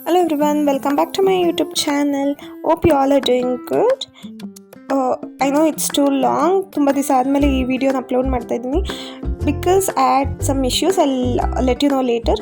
Hello everyone, welcome back to my YouTube channel. Hope you all are doing good. I know it's too long. ತುಂಬ ದಿವಸ ಆದಮೇಲೆ ಈ ವಿಡಿಯೋನ upload ಮಾಡ್ತಾ ಇದ್ದೀನಿ because I had some issues. I'll let you know later.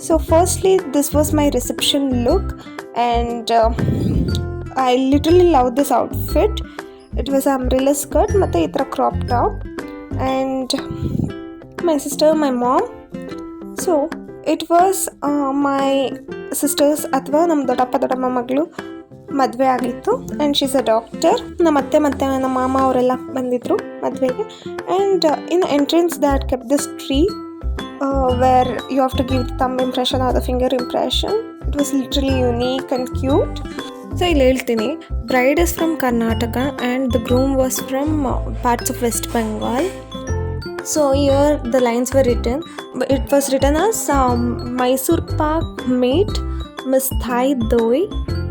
So firstly, this was my reception look and I literally love this outfit. It was an umbrella skirt ಮತ್ತು ಈ ಥರ crop top and my sister, my mom. So it was my sisters ಅಥವಾ ನಮ್ಮ ದೊಡ್ಡಮ್ಮ ಮಗಳು ಮದುವೆ ಆಗಿತ್ತು and she's a doctor. ನಮ್ಮ ಅತ್ತೆ ಮತ್ತು ನಮ್ಮ ಮಾಮ ಅವರೆಲ್ಲ ಬಂದಿದ್ದರು ಮದುವೆಗೆ. And in entrance that kept this tree where you have to give the thumb impression or the finger impression. It was literally unique and cute. So ಇಲ್ಲಿ ಹೇಳ್ತೀನಿ, bride is from Karnataka and the groom was from parts of West Bengal. So here the lines were written. It was written as Mysore Pak mate Miss Thai Doi,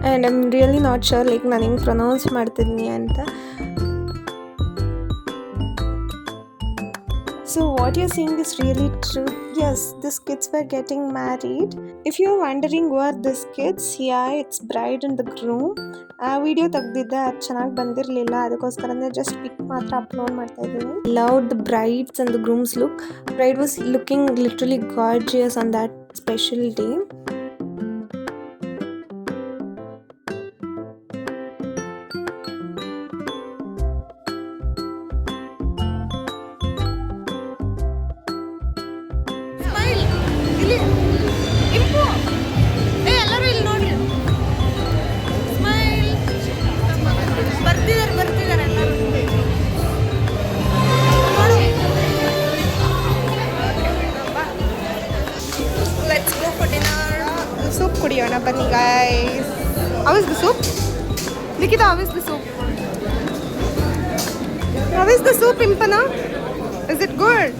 and I'm really not sure like ನಾನು ಹೆಂಗೆ pronounce ಮಾಡ್ತಿದ್ದೀನಿ ಅಂತ. So what you're seeing is really true. Yes, these kids were getting married. If you're wondering who are these kids, yeah, it's bride and the groom. ಆ video ತೆಗ್ದಿದ್ದೆ, ಅದು ಚೆನ್ನಾಗಿ ಬಂದಿರಲಿಲ್ಲ, ಅದಕ್ಕೋಸ್ಕರನೇ just ಪಿಕ್ ಮಾತ್ರ ಅಪ್ಲೋಡ್ ಮಾಡ್ತಾ ಇದ್ದೀನಿ. Love the brides and the groom's look. Bride was looking literally gorgeous on that special day. Soup ಕುಡಿಯೋಣ ಬನ್ನಿ guys. How is the soup? Nikita, how is the soup? How is the soup, Impana? Is it good?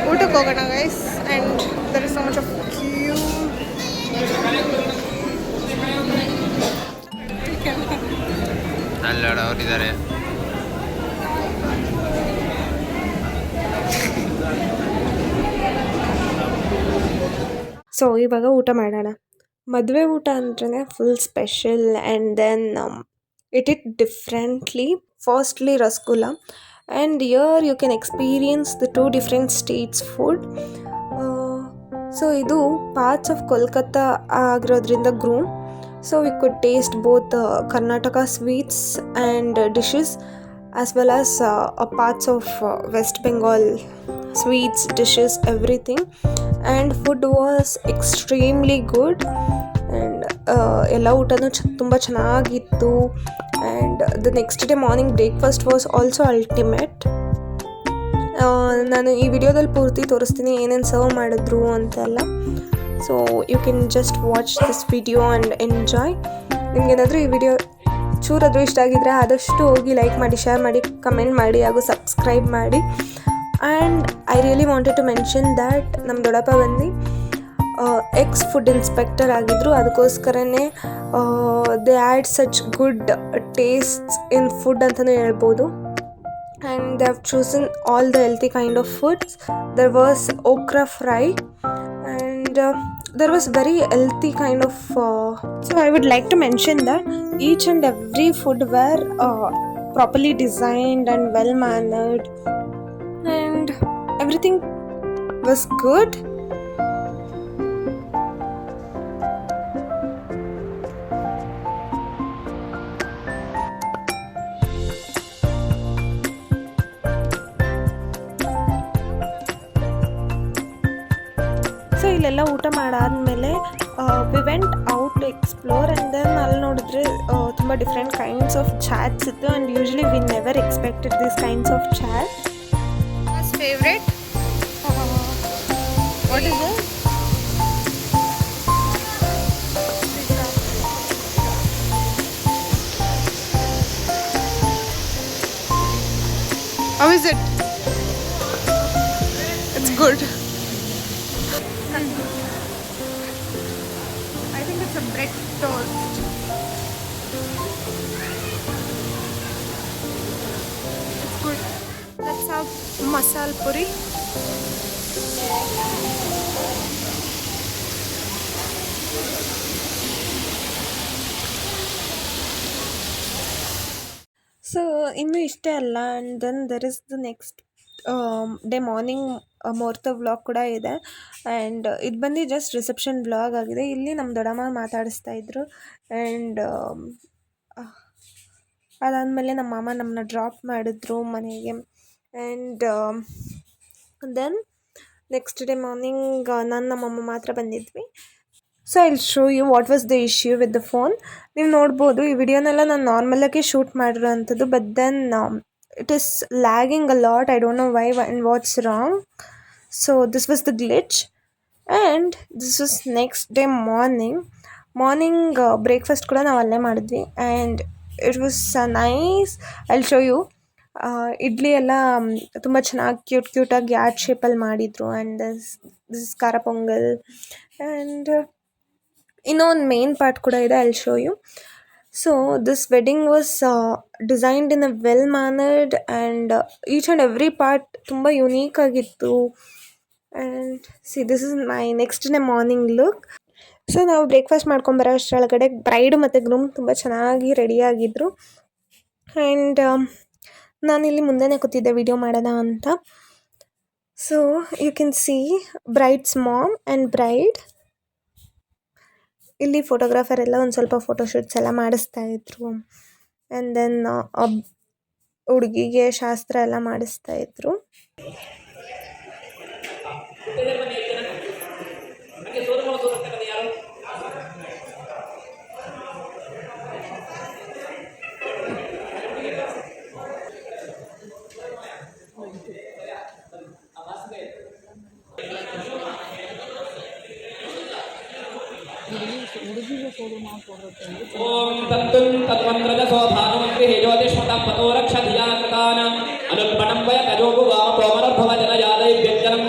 ಊಟಕ್ಕೆ ಹೋಗೋಣ guys, and there is so much of queue. ಅಲ್ಲೋಡ ಅವರಿದ್ದಾರೆ. So ಇವಾಗ ಊಟ ಮಾಡೋಣ. ಮದುವೆ ಊಟ ಅಂದ್ರೆ full special and then it differently. Firstly rasgulla and here you can experience the two different states food. So ಇದು ಪಾರ್ಟ್ಸ್ ಆಫ್ ಕೋಲ್ಕತ್ತಾ ಆಗಿರೋದ್ರಿಂದ groom. So we could taste both Karnataka sweets and dishes as well as parts of West Bengal sweets, dishes, everything, and food was extremely good and ಎಲ್ಲ ಊಟನೂ ತುಂಬ ಚೆನ್ನಾಗಿತ್ತು. And the next day morning breakfast was also ultimate. ನಾನು ಈ ವಿಡಿಯೋದಲ್ಲಿ ಪೂರ್ತಿ ತೋರಿಸ್ತೀನಿ ಏನೇನು ಸರ್ವ್ ಮಾಡಿದ್ರು ಅಂತೆಲ್ಲ. So you can just watch this video and enjoy. ನಿಮಗೇನಾದರೂ ಈ ವಿಡಿಯೋ ಚೂರಾದರೂ ಇಷ್ಟ ಆಗಿದ್ರೆ ಆದಷ್ಟು ಹೋಗಿ ಲೈಕ್ ಮಾಡಿ, ಶೇರ್ ಮಾಡಿ, ಕಮೆಂಟ್ ಮಾಡಿ ಹಾಗೂ ಸಬ್ಸ್ಕ್ರೈಬ್ ಮಾಡಿ. And I really wanted to mention that ನಮ್ಮ ದೊಡ್ಡಪ್ಪ ಬಂದು ಎಕ್ಸ್ ಫುಡ್ ಇನ್ಸ್ಪೆಕ್ಟರ್ ಆಗಿದ್ದರು. ಅದಕ್ಕೋಸ್ಕರನೇ they add such good tastes in food ಅಂತಲೇ ಹೇಳ್ಬೋದು. And they have chosen all the healthy kind of foods. There was okra fry and there was very healthy kind of so I would like to mention that each and every food were properly designed and well mannered and everything was good. So ಇಲ್ಲೆಲ್ಲ ಊಟ ಮಾಡಾದ್ಮೇಲೆ we went out to explore and then ಅಲ್ಲಿ ನೋಡಿದ್ರೆ ತುಂಬ different kinds of chaats ಇತ್ತು. And usually we never expected this kinds of chaat. Favourite what is it? How is it? It's good. I think it's a bread toast. It's good. Let's have masala puri. ಇನ್ನು ಇಷ್ಟೇ ಅಲ್ಲ, and then there is the next day morning ಮುಹೂರ್ತ vlog ಕೂಡ ಇದೆ. And ಇದು ಬಂದು just reception vlog ಆಗಿದೆ. ಇಲ್ಲಿ ನಮ್ಮ ದೊಡ್ಡಮ್ಮ ಮಾತಾಡಿಸ್ತಾ ಇದ್ರು. ಆ್ಯಂಡ್ ಅದಾದಮೇಲೆ ನಮ್ಮ ಮಾಮ ನಮ್ಮನ್ನ ಡ್ರಾಪ್ ಮಾಡಿದ್ರು ಮನೆಗೆ. And then next day morning ನಾನು ನಮ್ಮಮ್ಮ ಮಾತ್ರ ಬಂದಿದ್ವಿ. So I will show you what was the issue with the phone. ನೀವು ನೋಡ್ಬೋದು, ಈ ವಿಡಿಯೋನೆಲ್ಲ ನಾನು ನಾರ್ಮಲಾಗಿ ಶೂಟ್ ಮಾಡಿರೋ ಅಂಥದ್ದು. But then it is lagging a lot. I don't know why and what's wrong. So this was the glitch. And this was next day morning breakfast ಕೂಡ ನಾವು ಅಲ್ಲೇ ಮಾಡಿದ್ವಿ. And it was nice. I will show you. Idli ಎಲ್ಲ ತುಂಬ ಚೆನ್ನಾಗಿ ಕ್ಯೂಟಾಗಿ yard ಶೇಪಲ್ಲಿ ಮಾಡಿದರು. And this ಖಾರ ಪೊಂಗಲ್. ಆ್ಯಂಡ್ ಇನ್ನೊಂದು ಮೇನ್ ಪಾರ್ಟ್ ಕೂಡ ಇದೆ. I will show you. So this wedding was designed in a well mannered and each and every part ತುಂಬ ಯುನೀಕ್ ಆಗಿತ್ತು. And see this is my next day morning look. So ನಾವು breakfast ಮಾಡ್ಕೊಂಬರೋ ಅಷ್ಟರೊಳಗಡೆ bride ಮತ್ತು groom ತುಂಬ ಚೆನ್ನಾಗಿ ರೆಡಿಯಾಗಿದ್ದರು. And ನಾನಿಲ್ಲಿ ಮುಂದೆನೇ ಕೂತಿದ್ದೆ ವಿಡಿಯೋ ಮಾಡೋಣ ಅಂತ. So you can see bride's mom and bride. ಇಲ್ಲಿ ಫೋಟೋಗ್ರಾಫರ್ ಎಲ್ಲ ಒಂದು ಸ್ವಲ್ಪ ಫೋಟೋಶೂಟ್ಸ್ ಎಲ್ಲ ಮಾಡಿಸ್ತಾಯಿದ್ರು. ಆ್ಯಂಡ್ ದೆನ್ ಹುಡುಗಿಗೆ ಶಾಸ್ತ್ರ ಎಲ್ಲ ಮಾಡಿಸ್ತಾಯಿದ್ರು. ಓಂ ತತ್ತುಂ ತನ್ವಂದ್ರಜಸೋ ಭಾನುಮಂತ್ರಿ ಜ್ಯೋತಿಷ್ಮತಃ ಪತೋ ರಕ್ಷ ಧಿಯಾಕೃತಾನ ಅನುಲ್ಪಣಂ ವಯ ತಜೋಗು ವಾಮ ತೋಮರಭವ ಜನ ಯಾದೈ ವ್ಯಂಜನಂ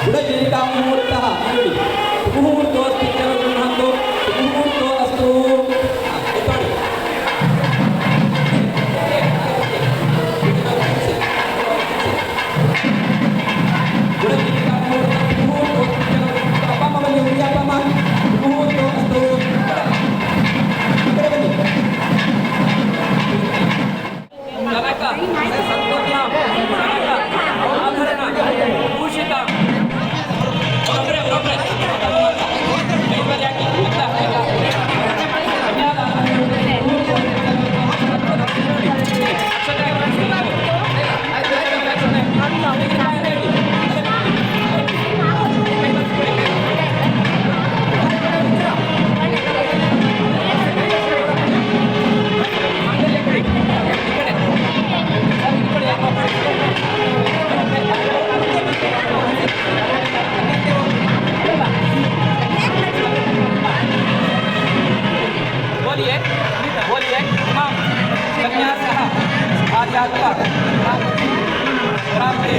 गुडजीविका मुहूर्तः ನೋಡಿ मुहूर्तो तिथ्यवृद्धो मुहूर्तो अस्तु ಎತ್ತೋಡಿ गुडजीविका मुहूर्तो तिथ्यवृद्धो ಅಪ್ಪ ಬನ್ನಿ ಹುಡುಗಿ ಅಪ್ಪ मुहूर्तो अस्तु ಕನಕ ಸಂತೋಷ ಕನಕ ಆಭರಣ ಭೂಷಿತ बोलिए इमाम कन्या सह आध्यात्म प्राप्ति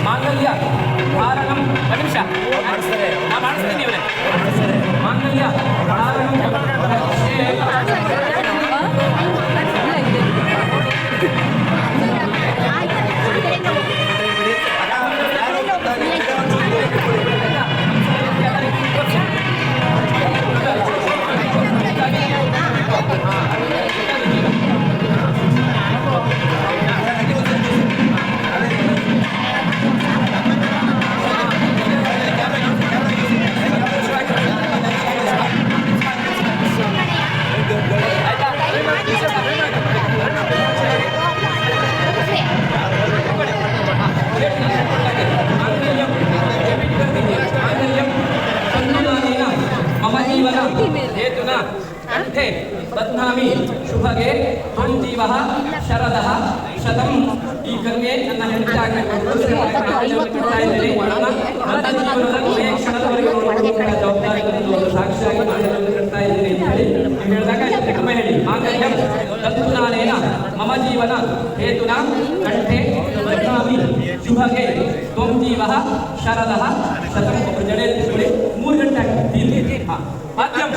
मांगल्य धारणं निमिष ನಾ ಮಾಡಿಸ್ತೀನಿ ಇವರೇ ಮಾಂಗಲ್ಯ ಧಾರಣಂ हेतुना कंठे बध्नामि शुभगे त्वं जीवः शरदः शतं ಈ ಕನ್ಯೆ ನನ್ನ ಹೆಂಡತಿ ಸಾಕ್ಷಿಯಾಗಿ ಕಟ್ತಾ ಇದ್ದೀನಿ ಅಂತ ಹೇಳಿ ಹೇಳಿದಾಗ ಹೇಳಿ ಮಾಂಗಲ್ಯಂ ತತ್ಪುನಾನೇನ ಮಮ ಜೀವನ ಹೇತುನಾ ಕಂಠೆ ಬಧ್ನಾಮಿ ಶುಭಗೆ ತ್ವಂ ಜೀವಃ ಶರದಃ ಶತಂ ಒಬ್ಬರು ಜಡೆ ಎತ್ತಿಸ್ಕೊಳ್ಳಿ 3 ಗಂಟೆ ಆಗ್ತದೆ ಮಾಧ್ಯಮ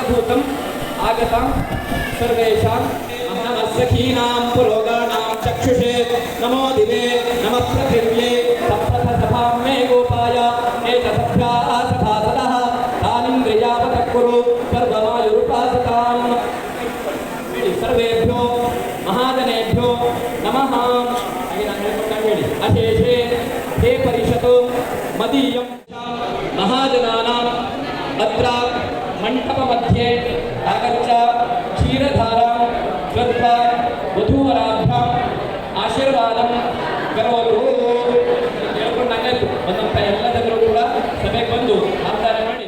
भूतम् आगतां सर्वेषां नमः सखीनां पुरोगाणां चक्षुषे नमो दिवे नमः पृथिव्ये सप्तसभां मे गोपाय एतसभ्याः सभासदः तानिन्द्रियावतः कुरु सर्वमायुरुपासताम् सर्वेभ्यो महाजनेभ्यो नमः अशेषे हे परिषतो मदीयं महाजनानाम् अत्र मण्डपमध्ये आगच्छ क्षीरधारां दत्त्वा वधूवराभ्याम् आशीर्वादं करोतु ಹೇಳ್ಕೊಂಡಾಗಾಯ್ತು ಒಂದೊಂದು ಎಲ್ಲದಕ್ಕೂ ಕೂಡ ಸಭೆಗೆ ಬಂದು ಆಧಾರ ಮಾಡಿ.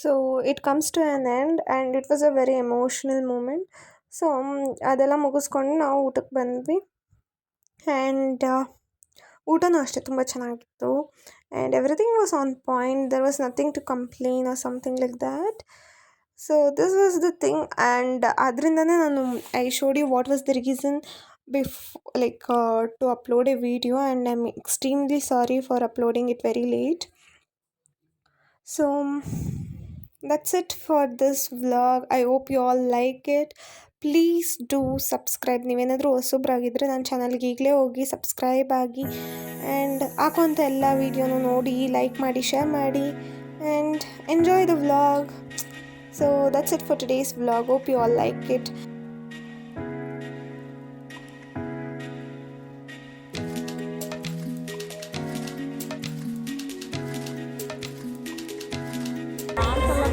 So it comes to an end and it was a very emotional moment. So ಅದೆಲ್ಲ ಮುಗಿಸ್ಕೊಂಡು ನಾವು ಊಟಕ್ಕೆ ಬಂದ್ವಿ. ಆ್ಯಂಡ್ ಊಟನೂ ಅಷ್ಟೇ ತುಂಬ ಚೆನ್ನಾಗಿತ್ತು. And everything was on point. There was nothing to complain or something like that. So this was the thing. And ಅದರಿಂದನೇ ನಾನು I showed you what was the reason to upload a video, and I'm extremely sorry for uploading it very late. So that's it for this vlog. I hope you all like it. Please do subscribe. ನೀವೇನಾದರೂ ಹೊಸಬ್ರಾಗಿದ್ದರೆ ನನ್ನ ಚಾನಲ್ಗೆ ಈಗಲೇ ಹೋಗಿ subscribe ಆಗಿ and ಹಾಕೋಂಥ ಎಲ್ಲ ವೀಡಿಯೋನು ನೋಡಿ, like ಮಾಡಿ, share ಮಾಡಿ, and enjoy the vlog. So that's it for today's vlog. Hope you all like it. Dance